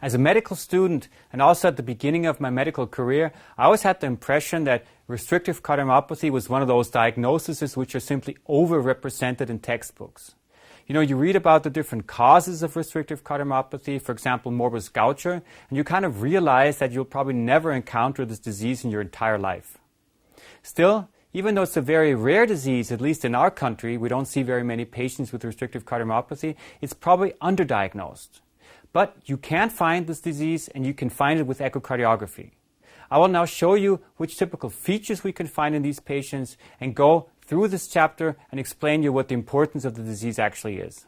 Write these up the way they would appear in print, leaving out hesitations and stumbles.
As a medical student and also at the beginning of my medical career, I always had the impression that restrictive cardiomyopathy was one of those diagnoses which are simply overrepresented in textbooks. You know, you read about the different causes of restrictive cardiomyopathy, for example, morbus Gaucher, and you kind of realize that you'll probably never encounter this disease in your entire life. Still, even though it's a very rare disease, at least in our country, we don't see very many patients with restrictive cardiomyopathy, it's probably underdiagnosed. But you can find this disease and you can find it with echocardiography. I will now show you which typical features we can find in these patients and go through this chapter and explain you what the importance of the disease actually is.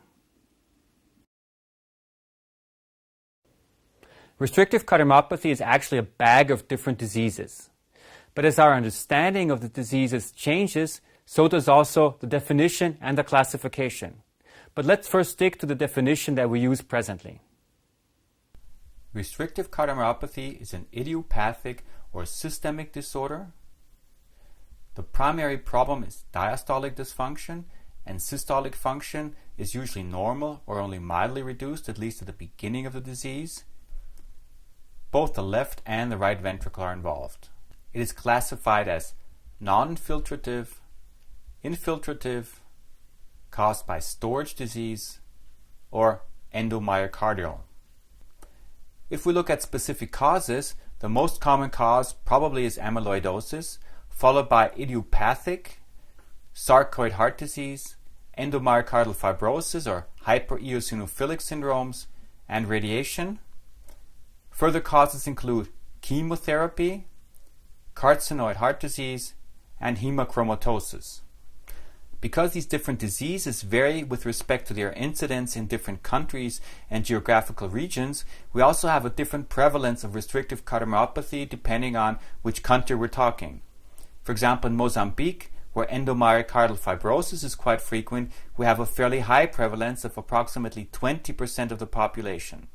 Restrictive cardiomyopathy is actually a bag of different diseases. But as our understanding of the diseases changes, so does also the definition and the classification. But let's first stick to the definition that we use presently. Restrictive cardiomyopathy is an idiopathic or systemic disorder. The primary problem is diastolic dysfunction, and systolic function is usually normal or only mildly reduced, at least at the beginning of the disease. Both the left and the right ventricle are involved. It is classified as non-infiltrative, infiltrative, caused by storage disease, or endomyocardial. If we look at specific causes, the most common cause probably is amyloidosis, followed by idiopathic, sarcoid heart disease, endomyocardial fibrosis or hypereosinophilic syndromes, and radiation. Further causes include chemotherapy, carcinoid heart disease, and hemochromatosis. Because these different diseases vary with respect to their incidence in different countries and geographical regions, we also have a different prevalence of restrictive cardiomyopathy depending on which country we're talking. For example, in Mozambique, where endomyocardial fibrosis is quite frequent, we have a fairly high prevalence of approximately 20% of the population.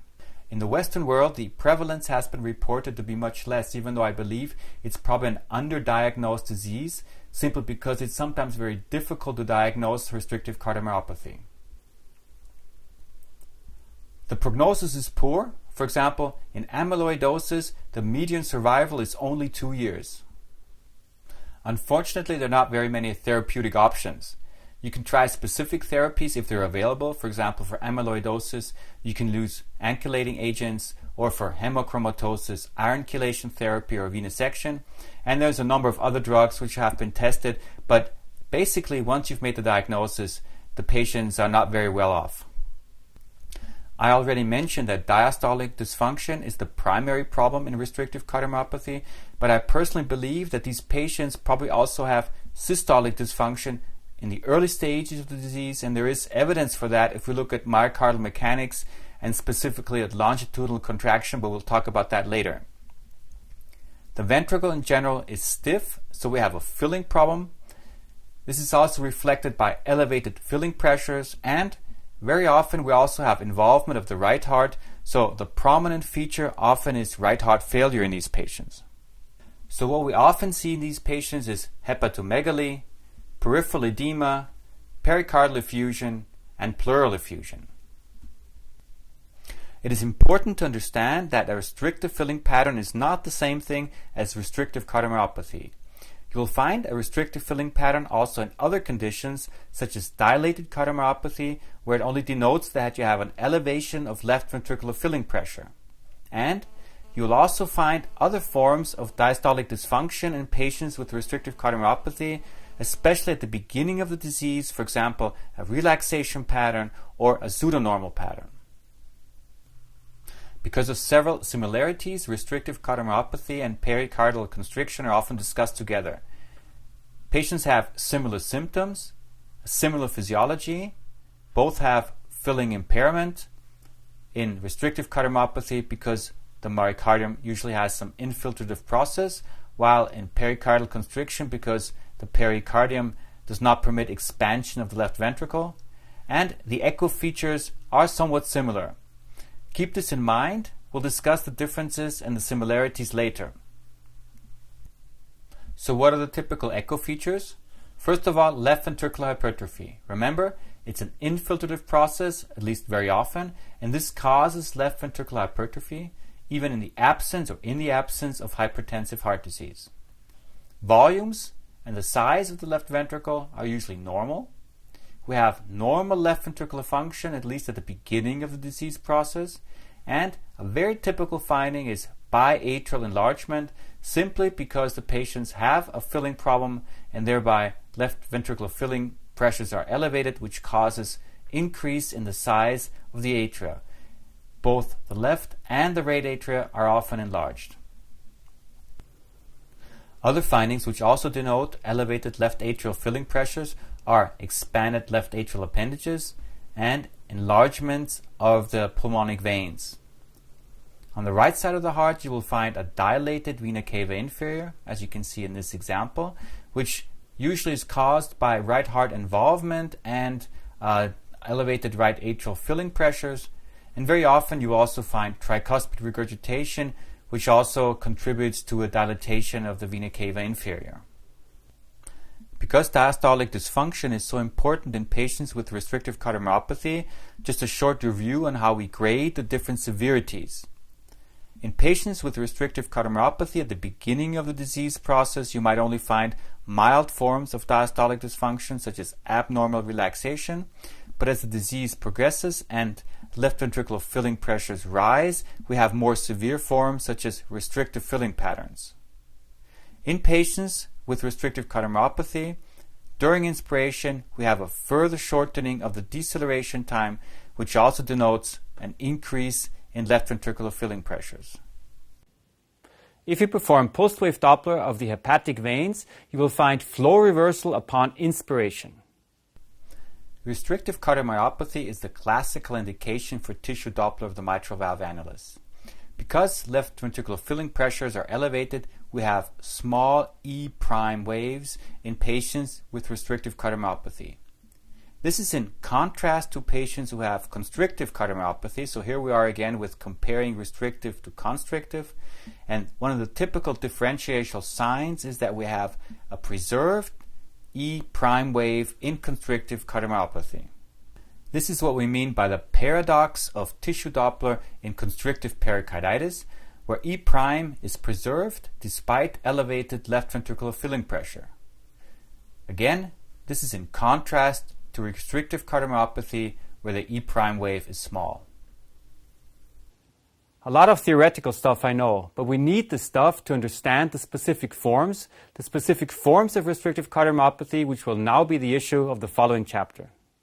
In the Western world, the prevalence has been reported to be much less, even though I believe it's probably an underdiagnosed disease, simply because it's sometimes very difficult to diagnose restrictive cardiomyopathy. The prognosis is poor. For example, in amyloidosis, the median survival is only 2 years. Unfortunately, there are not very many therapeutic options. You can try specific therapies if they're available. For example, for amyloidosis, you can use ankylating agents, or for hemochromatosis, iron chelation therapy or venesection. And there's a number of other drugs which have been tested, but basically once you've made the diagnosis, the patients are not very well off. I already mentioned that diastolic dysfunction is the primary problem in restrictive cardiomyopathy, but I personally believe that these patients probably also have systolic dysfunction in the early stages of the disease, and there is evidence for that if we look at myocardial mechanics and specifically at longitudinal contraction, but we'll talk about that later. The ventricle in general is stiff, so we have a filling problem. This is also reflected by elevated filling pressures, and very often we also have involvement of the right heart, so the prominent feature often is right heart failure in these patients. So what we often see in these patients is hepatomegaly, peripheral edema, pericardial effusion, and pleural effusion. It is important to understand that a restrictive filling pattern is not the same thing as restrictive cardiomyopathy. You will find a restrictive filling pattern also in other conditions, such as dilated cardiomyopathy, where it only denotes that you have an elevation of left ventricular filling pressure. And you will also find other forms of diastolic dysfunction in patients with restrictive cardiomyopathy, especially at the beginning of the disease, for example, a relaxation pattern or a pseudonormal pattern. Because of several similarities, restrictive cardiomyopathy and pericardial constriction are often discussed together. Patients have similar symptoms, a similar physiology, both have filling impairment. In restrictive cardiomyopathy, because the myocardium usually has some infiltrative process, while in pericardial constriction, because the pericardium does not permit expansion of the left ventricle, and the echo features are somewhat similar. Keep this in mind. We'll discuss the differences and the similarities later. So what are the typical echo features? First of all, left ventricular hypertrophy. Remember, it's an infiltrative process, at least very often, and this causes left ventricular hypertrophy even in the absence of hypertensive heart disease. Volumes and the size of the left ventricle are usually normal. We have normal left ventricular function, at least at the beginning of the disease process, and a very typical finding is biatrial enlargement, simply because the patients have a filling problem and thereby left ventricular filling pressures are elevated, which causes increase in the size of the atria. Both the left and the right atria are often enlarged. Other findings which also denote elevated left atrial filling pressures are expanded left atrial appendages and enlargements of the pulmonic veins. On the right side of the heart, you will find a dilated vena cava inferior, as you can see in this example, which usually is caused by right heart involvement and elevated right atrial filling pressures. And very often you also find tricuspid regurgitation, which also contributes to a dilatation of the vena cava inferior. Because diastolic dysfunction is so important in patients with restrictive cardiomyopathy, just a short review on how we grade the different severities. In patients with restrictive cardiomyopathy at the beginning of the disease process, you might only find mild forms of diastolic dysfunction, such as abnormal relaxation. But as the disease progresses and left ventricular filling pressures rise, we have more severe forms, such as restrictive filling patterns. In patients with restrictive cardiomyopathy, during inspiration, we have a further shortening of the deceleration time, which also denotes an increase in left ventricular filling pressures. If you perform post-wave Doppler of the hepatic veins, you will find flow reversal upon inspiration. Restrictive cardiomyopathy is the classical indication for tissue Doppler of the mitral valve annulus. Because left ventricular filling pressures are elevated, we have small E' waves in patients with restrictive cardiomyopathy. This is in contrast to patients who have constrictive cardiomyopathy. So here we are again with comparing restrictive to constrictive. And one of the typical differential signs is that we have a preserved E' wave in constrictive cardiomyopathy. This is what we mean by the paradox of tissue Doppler in constrictive pericarditis, where E' is preserved despite elevated left ventricular filling pressure. Again, this is in contrast to restrictive cardiomyopathy, where the E' wave is small. A lot of theoretical stuff, I know, but we need the stuff to understand the specific forms of restrictive cardiomyopathy, which will now be the issue of the following chapter.